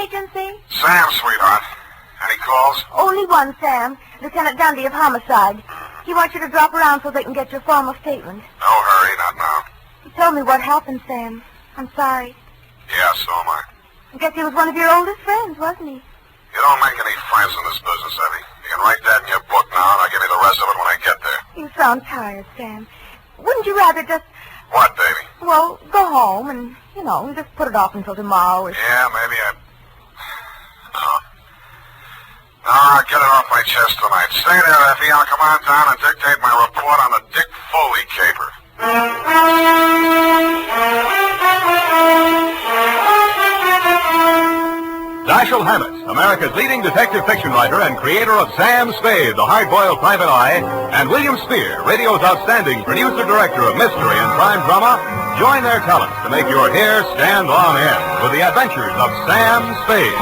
agency. Sam, sweetheart. Any calls? Only one, Sam. Lieutenant Dunne of Homicide. He wants you to drop around so they can get your formal statement. No hurry, not now. He told me what happened, Sam. I'm sorry. Yeah, so am I. I guess he was one of your oldest friends, wasn't he? You don't make any friends in this business, Effie. You can write that in your book now, and I'll give you the rest of it when I get there. You sound tired, Sam. Wouldn't you rather just... What, baby? Well, go home and, just put it off until tomorrow. Yeah, maybe No, I'll get it off my chest tonight. Stay there, Effie. I'll come on down and dictate my report on the Dick Foley caper. Dashiell Hammett, America's leading detective fiction writer and creator of Sam Spade, the hard-boiled private eye, and William Spear, radio's outstanding producer-director of mystery and crime drama, join their talents to make your hair stand on end with the Adventures of Sam Spade.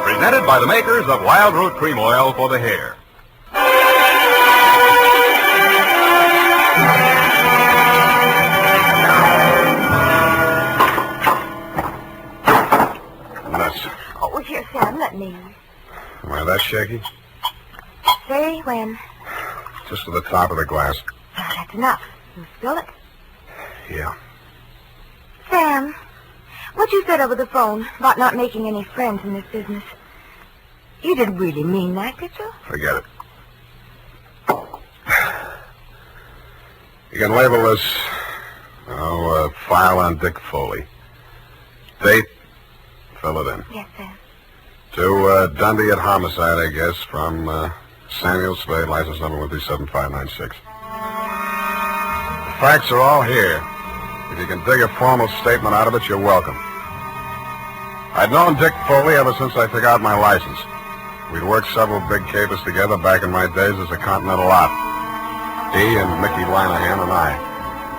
Presented by the makers of Wild Root Cream Oil for the hair. Oh, here, Sam, let me. Am I that shaky? Say when. Just to the top of the glass. Oh, that's enough. You spill it. Yeah. Sam, what you said over the phone about not making any friends in this business, you didn't really mean that, did you? Forget it. You can label this, file on Dick Foley. Date, fill it in. Yes, Sam. To Dunne at Homicide, I guess, from Samuel Spade, license number 137596. The facts are all here. If you can dig a formal statement out of it, you're welcome. I'd known Dick Foley ever since I took out my license. We'd worked several big capers together back in my days as a Continental Op. He and Mickey Linehan and I.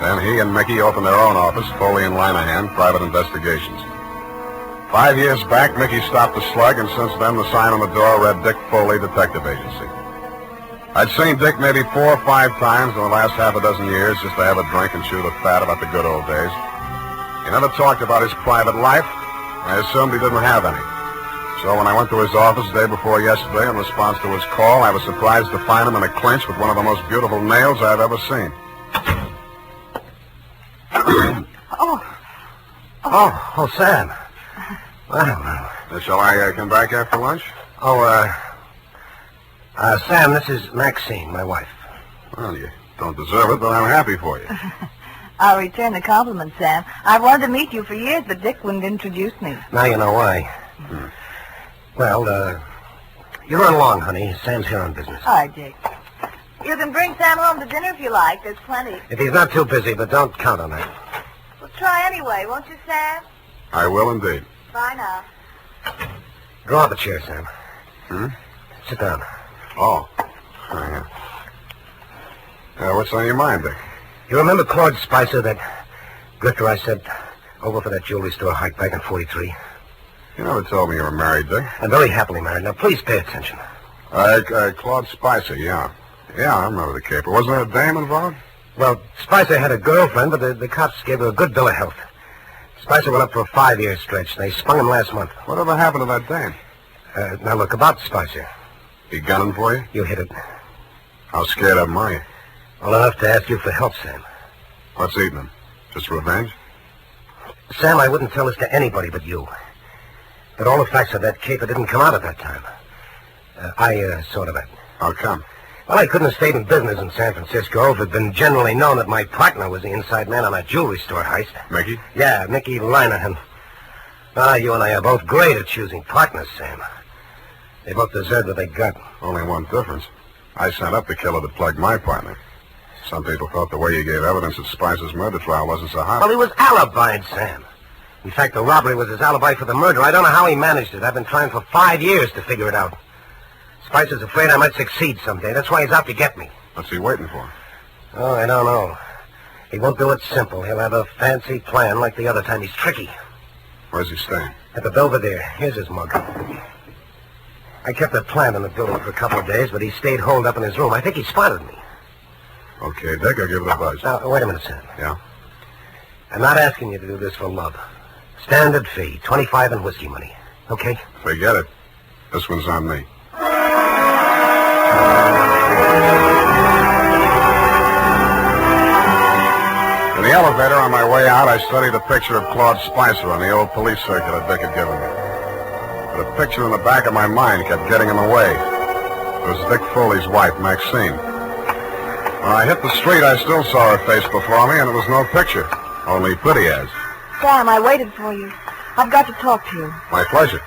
Then he and Mickey opened their own office, Foley and Linehan, Private Investigations. 5 years back, Mickey stopped the slug, and since then the sign on the door read Dick Foley Detective Agency. I'd seen Dick maybe 4 or 5 times in the last half a dozen years just to have a drink and chew the fat about the good old days. He never talked about his private life. I assumed he didn't have any. So when I went to his office the day before yesterday in response to his call, I was surprised to find him in a clinch with one of the most beautiful nails I've ever seen. Oh, Sam. Well. Shall I come back after lunch? Sam, this is Maxine, my wife. Well, you don't deserve it, but I'm happy for you. I'll return the compliment, Sam. I've wanted to meet you for years, but Dick wouldn't introduce me. Now you know why. Well, you run along, honey. Sam's here on business. All right, Dick. You can bring Sam home to dinner if you like. There's plenty. If he's not too busy, but don't count on that. Well, try anyway, won't you, Sam? I will indeed. Bye now. Draw up a chair, Sam. Sit down. Oh. Yeah. What's on your mind, Dick? You remember Claude Spicer, that grifter I sent over for that jewelry store hike back in 43? You never told me you were married, Dick. I'm very happily married. Now, please pay attention. Claude Spicer, yeah. Yeah, I remember the caper. Wasn't there a dame involved? Well, Spicer had a girlfriend, but the cops gave her a good bill of health. Spicer went up for a 5-year stretch. They sprung him last month. Whatever happened to that dame? Now, look, about Spicer. He gunning for you? You hit it. How scared of him are you? Well, enough to ask you for help, Sam. What's eating him? Just revenge? Sam, I wouldn't tell this to anybody but you. But all the facts of that caper didn't come out at that time. I saw to that. How come? Well, I couldn't have stayed in business in San Francisco if it had been generally known that my partner was the inside man on that jewelry store heist. Mickey? Yeah, Mickey Linehan. You and I are both great at choosing partners, Sam. They both deserve what they got. Only one difference. I sent up the killer to plug my partner. Some people thought the way you gave evidence at Spicer's murder trial wasn't so hot. Well, he was alibied, Sam. In fact, the robbery was his alibi for the murder. I don't know how he managed it. I've been trying for 5 years to figure it out. Spicer's afraid I might succeed someday. That's why he's out to get me. What's he waiting for? Oh, I don't know. He won't do it simple. He'll have a fancy plan like the other time. He's tricky. Where's he staying? At the Belvedere. Here's his mug. I kept a plant in the building for a couple of days, but he stayed holed up in his room. I think he spotted me. Okay, Dick, I'll give it a buzz. Now, wait a minute, Sam. Yeah? I'm not asking you to do this for love. Standard fee, 25 in whiskey money. Okay. Forget it. This one's on me. In the elevator on my way out, I studied a picture of Claude Spicer on the old police circular Dick had given me. But a picture in the back of my mind kept getting in the way. It was Dick Foley's wife, Maxine. When I hit the street, I still saw her face before me, and it was no picture, only pretty as. Sam, I waited for you. I've got to talk to you. My pleasure.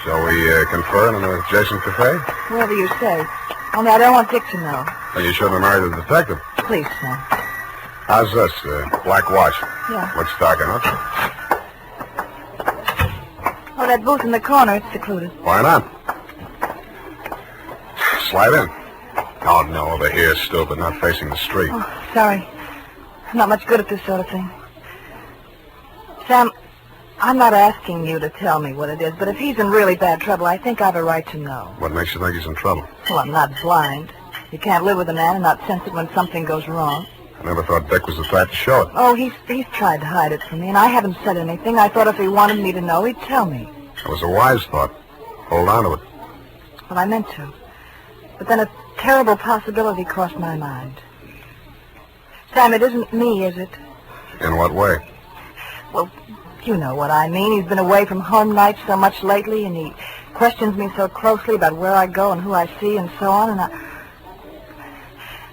Shall we confer in an adjacent cafe? Whatever you say. Only I don't want Dick to know. Then you shouldn't have married the detective. Please, Sam. How's this? Black watch. Yeah. Looks dark enough. Oh, that booth in the corner, it's secluded. Why not? Slide in. Oh, no, over here, stupid, not facing the street. Oh, sorry. I'm not much good at this sort of thing. Sam, I'm not asking you to tell me what it is, but if he's in really bad trouble, I think I have a right to know. What makes you think he's in trouble? Well, I'm not blind. You can't live with a man and not sense it when something goes wrong. I never thought Dick was the type to show it. Oh, he's tried to hide it from me, and I haven't said anything. I thought if he wanted me to know, he'd tell me. It was a wise thought. Hold on to it. Well, I meant to. But then a terrible possibility crossed my mind. Sam, it isn't me, is it? In what way? Well, you know what I mean. He's been away from home nights so much lately, and he questions me so closely about where I go and who I see and so on, and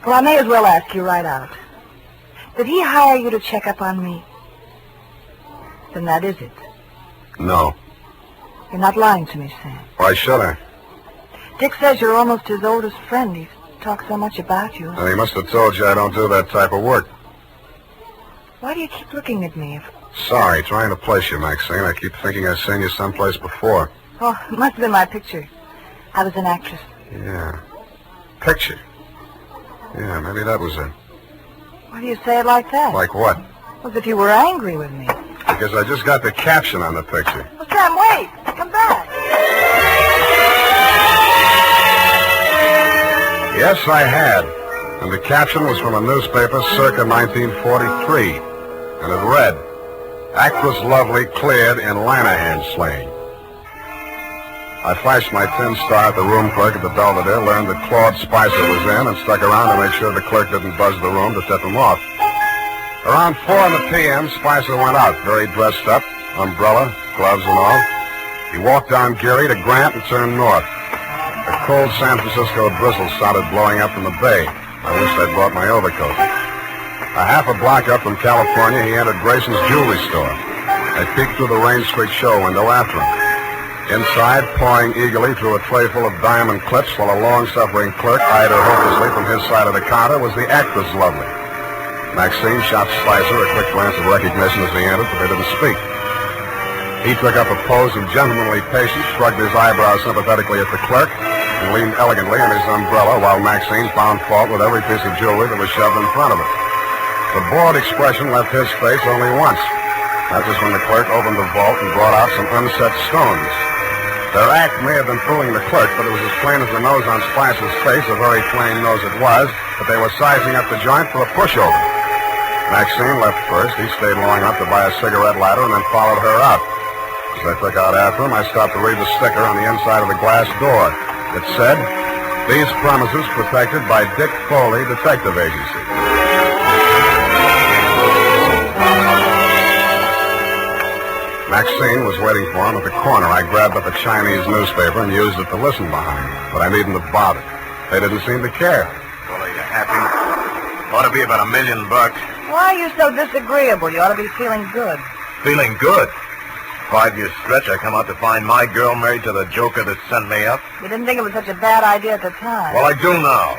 Well, I may as well ask you right out. Did he hire you to check up on me? Then that is it. No. You're not lying to me, Sam. Why should I? Dick says you're almost his oldest friend. He's talked so much about you. And he must have told you I don't do that type of work. Why do you keep looking at me? Sorry, trying to place you, Maxine. I keep thinking I've seen you someplace before. Oh, it must have been my picture. I was an actress. Yeah. Picture. Yeah, maybe that was it. Why do you say it like that? Like what? As if you were angry with me. Because I just got the caption on the picture. Well, Sam, wait. Come back. Yes, I had. And the caption was from a newspaper circa 1943. And it read, "Actress Lovely cleared in Lanahan slaying." I flashed my tin star at the room clerk at the Belvedere, learned that Claude Spicer was in, and stuck around to make sure the clerk didn't buzz the room to tip him off. Around 4 p.m., Spicer went out, very dressed up, umbrella, gloves and all. He walked down Geary to Grant and turned north. A cold San Francisco drizzle started blowing up from the bay. I wished I'd brought my overcoat. A half a block up from California, he entered Grayson's jewelry store. I peeked through the Rain Street show window after him. Inside, pawing eagerly through a tray full of diamond clips while a long-suffering clerk eyed her hopelessly from his side of the counter, was the actress Lovely. Maxine shot Spicer a quick glance of recognition as he entered, but they didn't speak. He took up a pose of gentlemanly patience, shrugged his eyebrows sympathetically at the clerk, and leaned elegantly on his umbrella while Maxine found fault with every piece of jewelry that was shoved in front of it. The bored expression left his face only once. That was when the clerk opened the vault and brought out some unset stones. Their act may have been fooling the clerk, but it was as plain as the nose on Spicer's face, a very plain nose it was, that they were sizing up the joint for a pushover. Maxine left first. He stayed long enough to buy a cigarette lighter and then followed her out. As I took out after him, I stopped to read the sticker on the inside of the glass door. It said, "These premises protected by Dick Foley Detective Agency." Maxine was waiting for him at the corner. I grabbed up a Chinese newspaper and used it to listen behind, but I needn't have bothered. They didn't seem to care. Well, are you happy? Ought to be about $1 million. Why are you so disagreeable? You ought to be feeling good. Feeling good? 5-year stretch, I come out to find my girl married to the joker that sent me up. You didn't think it was such a bad idea at the time. Well, I do now.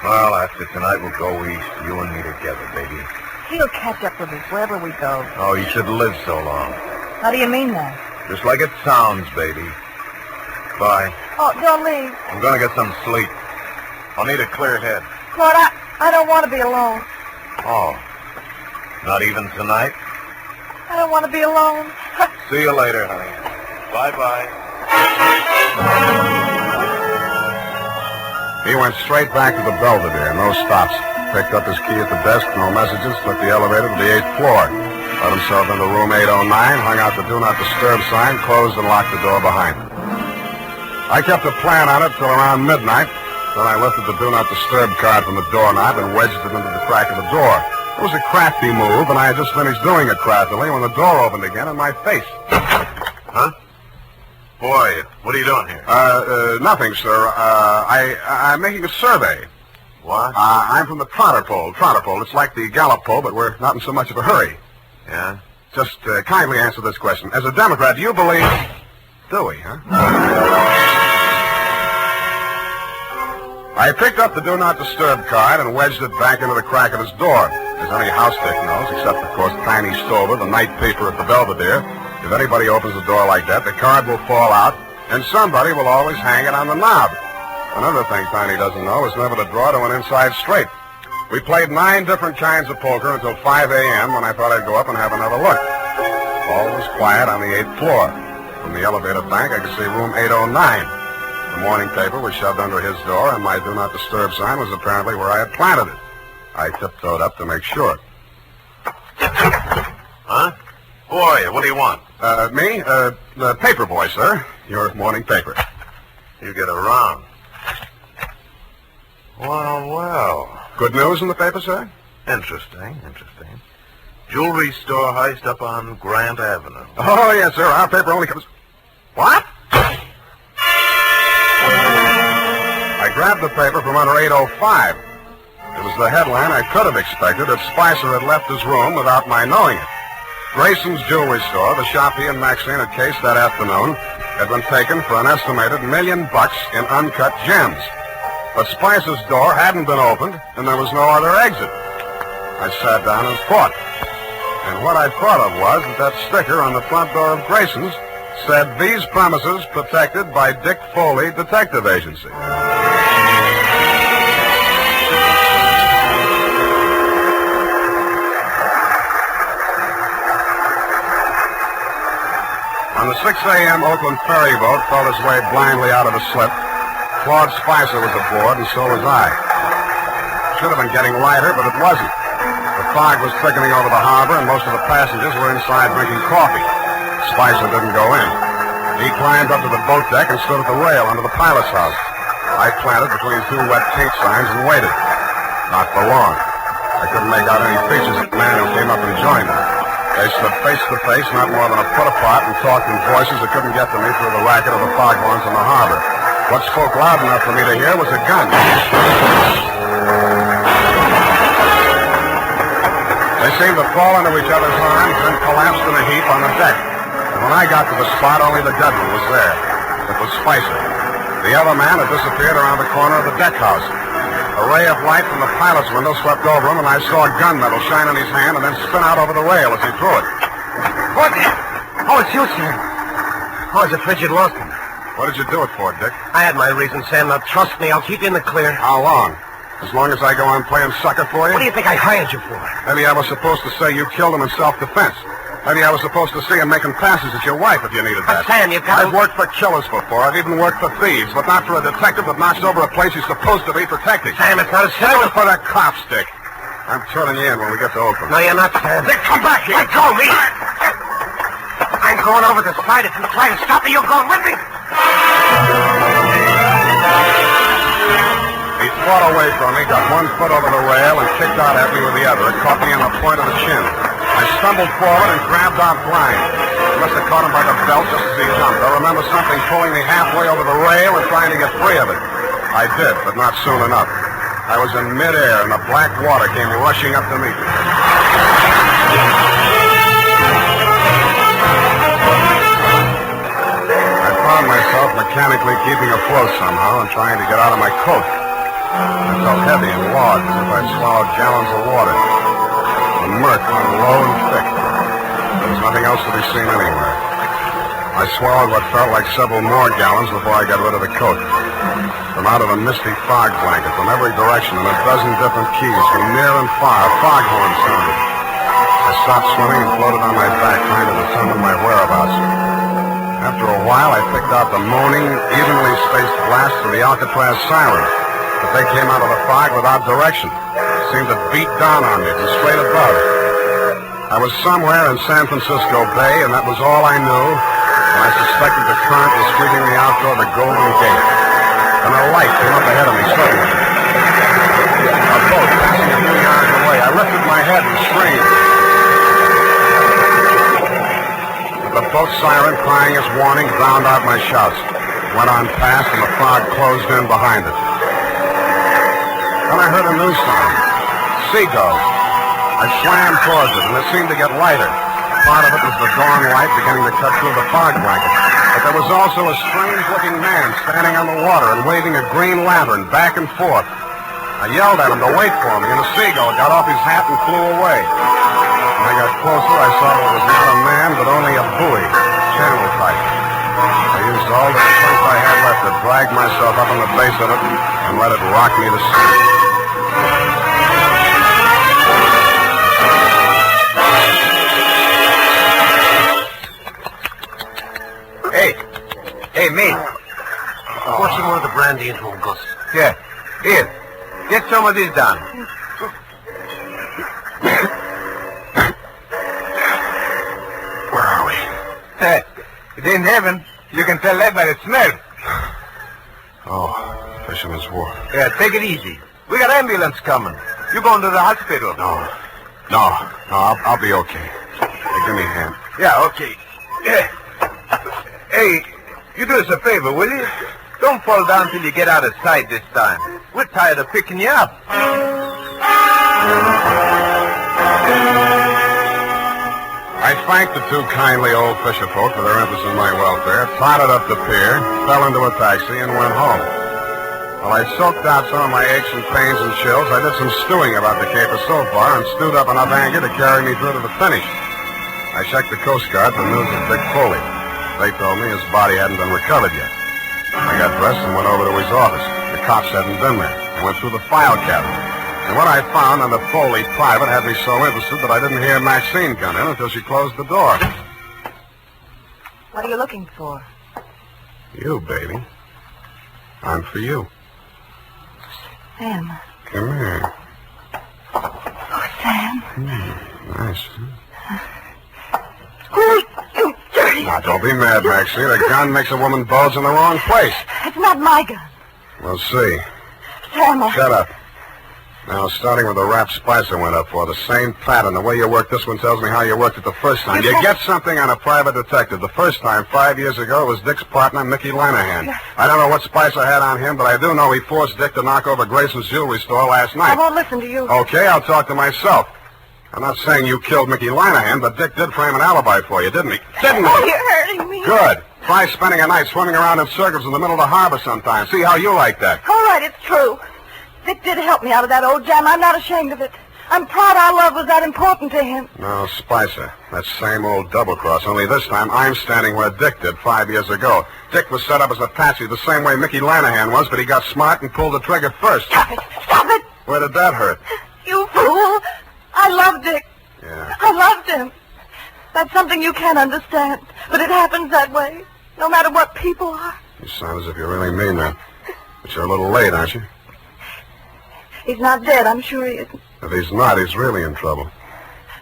Well, after tonight, we'll go east, you and me together, baby. He'll catch up with us wherever we go. Oh, you should live so long. How do you mean that? Just like it sounds, baby. Bye. Oh, don't leave. I'm gonna get some sleep. I'll need a clear head. Claude, I don't want to be alone. Oh, not even tonight? I don't want to be alone. See you later, honey. Bye-bye. He went straight back to the Belvedere, no stops. Picked up his key at the desk, no messages, took the elevator to the 8th floor. let himself into room 809, hung out the Do Not Disturb sign, closed and locked the door behind him. I kept a plan on it till around midnight. Then I lifted the Do Not Disturb card from the doorknob and wedged it into the crack of the door. It was a crafty move, and I had just finished doing it craftily when the door opened again in my face. Huh? Boy, what are you doing here? Nothing, sir. I'm making a survey. What? I'm from the Trotter Pole. It's like the Gallup Poll, but we're not in so much of a hurry. Yeah? Just kindly answer this question. As a Democrat, do you believe... Do we, huh? I picked up the Do Not Disturb card and wedged it back into the crack of his door. As any house dick knows, except, of course, Tiny Stover, the night paper at the Belvedere, if anybody opens the door like that, the card will fall out, and somebody will always hang it on the knob. Another thing Tiny doesn't know is never to draw to an inside straight. We played 9 different kinds of poker until 5 a.m. when I thought I'd go up and have another look. All was quiet on the 8th floor. From the elevator bank, I could see room 809. The morning paper was shoved under his door, and my Do Not Disturb sign was apparently where I had planted it. I tiptoed up to make sure. Huh? Boy, what do you want? Me? The paper boy, sir. Your morning paper. You get around. Well. Good news in the paper, sir? Interesting. Jewelry store heist up on Grant Avenue. Oh, yes, sir. Our paper only comes... What? I grabbed the paper from under 805. It was the headline I could have expected if Spicer had left his room without my knowing it. Grayson's Jewelry Store, the shop he and Maxine had cased that afternoon, had been taken for an estimated $1 million in uncut gems. But Spicer's door hadn't been opened, and there was no other exit. I sat down and thought. And what I thought of was that sticker on the front door of Grayson's said, "These premises protected by Dick Foley Detective Agency." On the 6 a.m. Oakland ferry boat felt its way blindly out of a slip. Claude Spicer was aboard, and so was I. Should have been getting lighter, but it wasn't. The fog was thickening over the harbor, and most of the passengers were inside drinking coffee. Spicer didn't go in. He climbed up to the boat deck and stood at the rail under the pilot's house. I planted between 2 wet paint signs and waited. Not for long. I couldn't make out any features of the man who came up and joined them. They stood face to face, not more than a foot apart, and talked in voices that couldn't get to me through the racket of the foghorns in the harbor. What spoke loud enough for me to hear was a gun. They seemed to fall into each other's arms and collapsed in a heap on the deck. And when I got to the spot, only the dead one was there. It was Spicer. The other man had disappeared around the corner of the deck house. A ray of light from the pilot's window swept over him, and I saw a gunmetal shine in his hand and then spin out over the rail as he threw it. What? Oh, it's you, Sam. Oh, I was afraid you'd lost him. What did you do it for, Dick? I had my reasons, Sam. Now, trust me, I'll keep you in the clear. How long? As long as I go on playing sucker for you? What do you think I hired you for? Maybe I was supposed to say you killed him in self-defense. Maybe I was supposed to see him making passes at your wife if you needed that. But, Sam, you've got I've worked for killers before. I've even worked for thieves, but not for a detective that knocks over a place he's supposed to be protecting. Sam, it's not a Save simple... it for the cops, Dick. I'm turning you in when we get to Oakland. No, you're not, Sam. Dick, come back here. Let go of me. I'm going over the side. If you try to stop me, you're going with me. He fought away from me, got 1 foot over the rail, and kicked out at me with the other. It caught me on the point of the chin. I stumbled forward and grabbed out blind. I must have caught him by the belt just as he jumped. I remember something pulling me halfway over the rail and trying to get free of it. I did, but not soon enough. I was in midair, and the black water came rushing up to meet me. I found myself mechanically keeping afloat somehow and trying to get out of my coat. I felt heavy and large, as if I'd swallowed gallons of water. The murk hung low and thick. There was nothing else to be seen anywhere. I swallowed what felt like several more gallons before I got rid of the coat. From out of a misty fog blanket, from every direction, in a dozen different keys, from near and far, foghorns sounded. I stopped swimming and floated on my back, trying to determine my whereabouts. After a while, I picked out the moaning, evenly spaced blasts of the Alcatraz siren. But they came out of the fog without direction. Seemed to beat down on me from straight above. I was somewhere in San Francisco Bay, and that was all I knew. And I suspected the current was sweeping me out toward the Golden Gate. And a light came up ahead of me suddenly. A boat passing a few yards away. I lifted my head and screamed. But the boat siren crying its warning drowned out my shouts. Went on past, and the fog closed in behind it. Then I heard a new sound. Seagulls. I swam towards it, and it seemed to get lighter. Part of it was the dawn light beginning to cut through the fog blanket. But there was also a strange-looking man standing on the water and waving a green lantern back and forth. I yelled at him to wait for me, and the seagull got off his hat and flew away. When I got closer, I saw it was not a man, but only a buoy, channel pipe. I used all the strength I had left to drag myself up on the base of it and let it rock me to sleep. Hey, mate. Pour some more of the brandy into him, Gus. Yeah. Here. Get some of this down. Where are we? It ain't heaven. You can tell that by the smell. Oh, Fisherman's Wharf. Yeah, take it easy. We got ambulance coming. You going to the hospital? No, I'll be okay. Hey, give me a hand. Yeah, okay. Yeah. Hey, you do us a favor, will you? Don't fall down till you get out of sight this time. We're tired of picking you up. I thanked the two kindly old fisher folk for their interest in my welfare, tottered up the pier, fell into a taxi, and went home. While I soaked out some of my aches and pains and chills, I did some stewing about the caper so far and stewed up enough anger to carry me through to the finish. I checked the Coast Guard for news of Dick Foley. They told me his body hadn't been recovered yet. I got dressed and went over to his office. The cops hadn't been there. I went through the file cabinet. And what I found under Foley Private had me so interested that I didn't hear Maxine come in until she closed the door. What are you looking for? You, baby. I'm for you. Sam. Come here. Oh, Sam. Nice. Oh, you dirty. Now, don't be mad, Maxine. A gun makes a woman bulge in the wrong place. It's not my gun. We'll see. Sam, Shut up. Now, starting with the rap Spicer went up for, the same pattern. The way you worked this one tells me how you worked it the first time. You get something on a private detective. The first time, 5 years ago, it was Dick's partner, Mickey Lanahan. I don't know what Spicer had on him, but I do know he forced Dick to knock over Grayson's jewelry store last night. I won't listen to you. Okay, I'll talk to myself. I'm not saying you killed Mickey Lanahan, but Dick did frame an alibi for you, didn't he? Didn't he? Oh, you're hurting me. Good. Try spending a night swimming around in circles in the middle of the harbor sometime. See how you like that. All right, it's true. Dick did help me out of that old jam. I'm not ashamed of it. I'm proud our love was that important to him. No, Spicer. That same old double-cross, only this time I'm standing where Dick did 5 years ago. Dick was set up as a patsy the same way Mickey Lanahan was, but he got smart and pulled the trigger first. Stop it. Stop it. Where did that hurt? You fool. I love Dick. Yeah. I loved him. That's something you can't understand, but it happens that way, no matter what people are. You sound as if you really mean that. But you're a little late, aren't you? He's not dead, I'm sure he isn't. If he's not, he's really in trouble.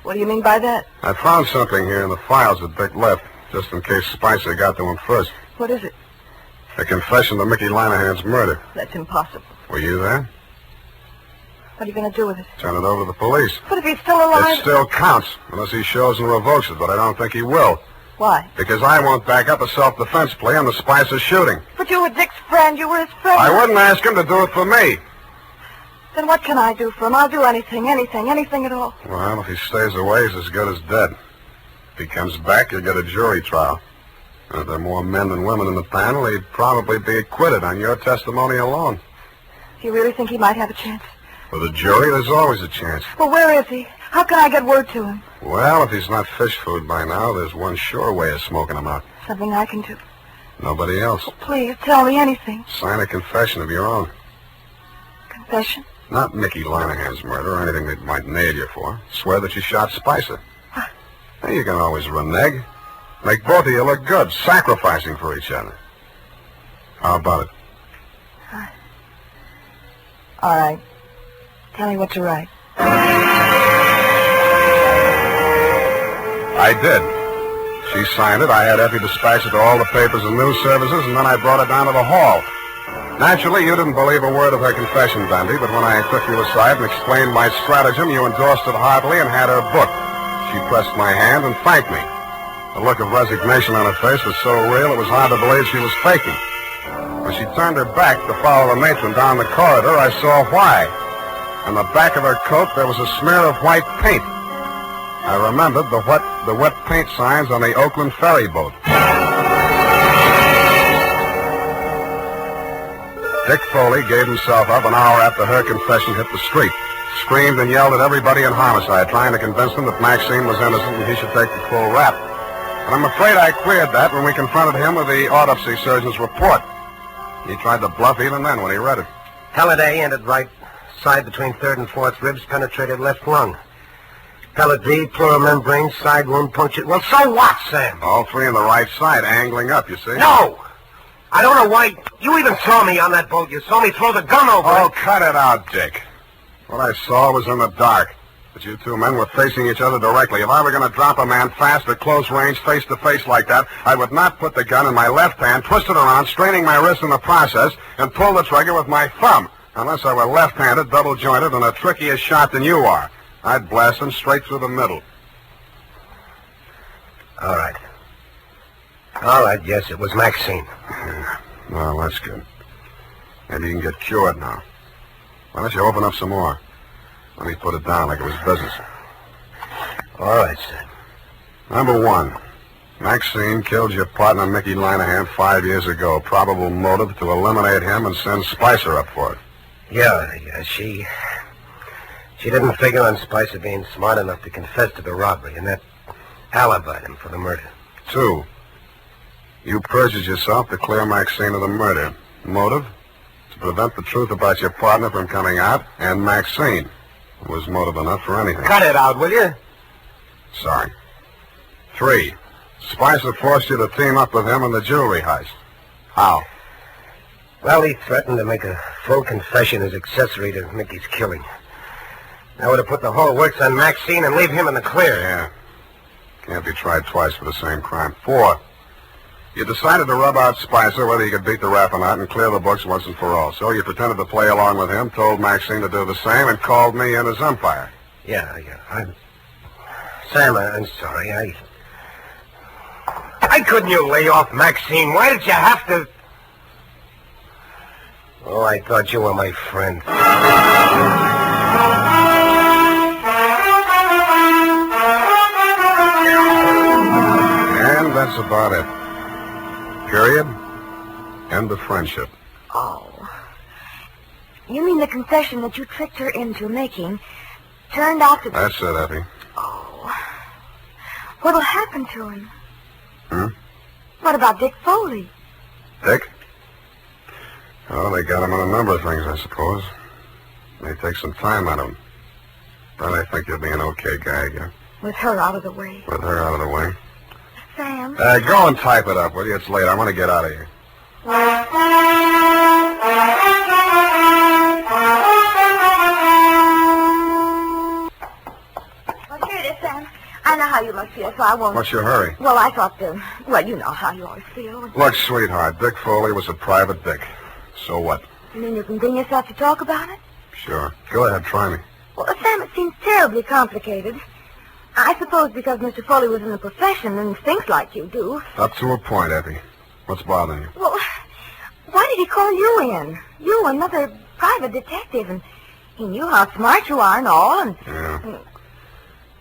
What do you mean by that? I found something here in the files that Dick left, just in case Spicer got to him first. What is it? A confession to Mickey Lanahan's murder. That's impossible. Were you there? What are you going to do with it? Turn it over to the police. But if he's still alive... It still counts, unless he shows and revokes it, but I don't think he will. Why? Because I won't back up a self-defense plea on the Spicer shooting. But you were Dick's friend. You were his friend. I wouldn't ask him to do it for me. Then what can I do for him? I'll do anything at all. Well, if he stays away, he's as good as dead. If he comes back, you'll get a jury trial. And if there are more men than women in the panel, he'd probably be acquitted on your testimony alone. Do you really think he might have a chance? With a jury, there's always a chance. Well, where is he? How can I get word to him? Well, if he's not fish food by now, there's one sure way of smoking him out. Something I can do. Nobody else. Oh, please, tell me anything. Sign a confession of your own. Confession? Not Mickey Lanahan's murder or anything that might nail you for. Swear that you shot Spicer. Now, you can always renege. Make both of you look good, sacrificing for each other. How about it? All right. Tell me what to write. I did. She signed it. I had Effie dispatch it to all the papers and news services, and then I brought it down to the hall. Naturally, you didn't believe a word of her confession, Dundee, but when I took you aside and explained my stratagem, you endorsed it heartily and had her booked. She pressed my hand and thanked me. The look of resignation on her face was so real it was hard to believe she was faking. When she turned her back to follow the matron down the corridor, I saw why. On the back of her coat, there was a smear of white paint. I remembered the wet paint signs on the Oakland ferry boat. Dick Foley gave himself up an hour after her confession hit the street, screamed and yelled at everybody in homicide, trying to convince them that Maxine was innocent and he should take the full rap. But I'm afraid I cleared that when we confronted him with the autopsy surgeon's report. He tried to bluff even then when he read it. Pellet A ended right side between third and fourth ribs, penetrated left lung. Pellet B, pleural membrane, side wound punctured. Well, so what, Sam? All three on the right side, angling up, you see? No! I don't know why. You even saw me on that boat. You saw me throw the gun over Oh, it. cut it out, Dick. What I saw was in the dark. But you two men were facing each other directly. If I were going to drop a man fast at close range, face to face like that, I would not put the gun in my left hand, twist it around, straining my wrist in the process, and pull the trigger with my thumb. Unless I were left-handed, double-jointed, and a trickier shot than you are. I'd blast him straight through the middle. All right. All right, yes, it was Maxine. Yeah. Well, that's good. Maybe you can get cured now. Why don't you open up some more? Let me put it down like it was business. All right, sir. Number one, Maxine killed your partner, Mickey Linehan, 5 years ago. Probable motive to eliminate him and send Spicer up for it. Yeah, she didn't figure on Spicer being smart enough to confess to the robbery, and that alibied him for the murder. 2, you perjured yourself to clear Maxine of the murder. Motive? To prevent the truth about your partner from coming out, and Maxine was motive enough for anything. Cut it out, will you? Sorry. 3, Spicer forced you to team up with him in the jewelry heist. How? Well, he threatened to make a full confession as accessory to Mickey's killing. That would have put the whole works on Maxine and leave him in the clear. Yeah. Can't be tried twice for the same crime. 4, you decided to rub out Spicer whether you could beat the rap or not and clear the books once and for all. So you pretended to play along with him, told Maxine to do the same, and called me in as umpire. Yeah. Sam, I'm sorry. Why couldn't you lay off Maxine? Why did you have to... Oh, I thought you were my friend. And that's about it. Period. End of friendship. Oh. You mean the confession that you tricked her into making turned out to... That's it, Effie. Oh. What'll happen to him? Hmm? What about Dick Foley? Dick? Oh, they got him on a number of things, I suppose. May take some time out of him. But I think he'll be an okay guy again. With her out of the way. With her out of the way. Sam? Go and type it up, will you? It's late. I want to get out of here. Well, here it is, Sam. I know how you must feel, so I won't... What's your hurry? Well, I thought, well, you know how you always feel. Look, sweetheart, Dick Foley was a private dick. So what? You mean you can bring yourself to talk about it? Sure. Go ahead, try me. Well, Sam, it seems terribly complicated. I suppose because Mr. Foley was in the profession and thinks like you do. Up to a point, Effie. What's bothering you? Well, why did he call you in? You, another private detective, and he knew how smart you are and all, and... Yeah.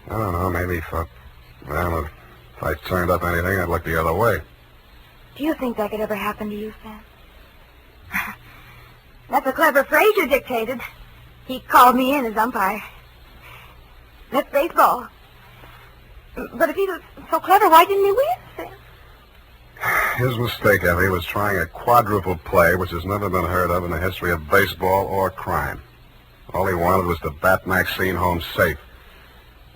I don't know, maybe he thought, well, if I turned up anything, I'd look the other way. Do you think that could ever happen to you, Sam? That's a clever phrase you dictated. He called me in as umpire. That's baseball. But if he was so clever, why didn't he win, Sam? His mistake, Effie, was trying a quadruple play, which has never been heard of in the history of baseball or crime. All he wanted was to bat Maxine home safe.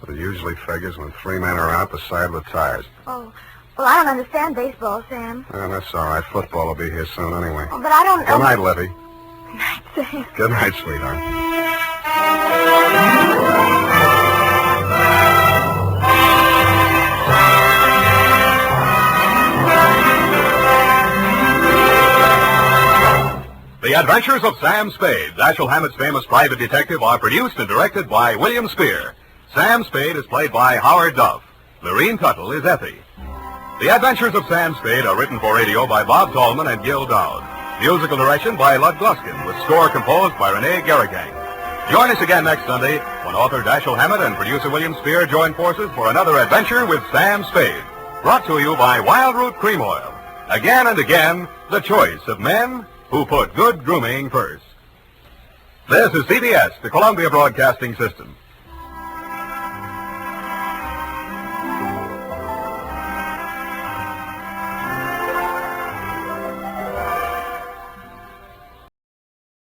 But it usually figures when 3 men are out, the side retires. Oh, well, I don't understand baseball, Sam. That's all right. Football will be here soon anyway. Oh, but I don't... Good night, Livy. Good night, Sam. Good night, sweetheart. The Adventures of Sam Spade, Dashiell Hammett's famous private detective, are produced and directed by William Spear. Sam Spade is played by Howard Duff. Lurene Tuttle is Effie. The Adventures of Sam Spade are written for radio by Bob Tallman and Gil Dowd. Musical direction by Lud Gluskin, with score composed by Rene Garrigang. Join us again next Sunday when author Dashiell Hammett and producer William Spear join forces for another adventure with Sam Spade. Brought to you by Wild Root Cream Oil. Again and again, the choice of men who put good grooming first. This is CBS, the Columbia Broadcasting System.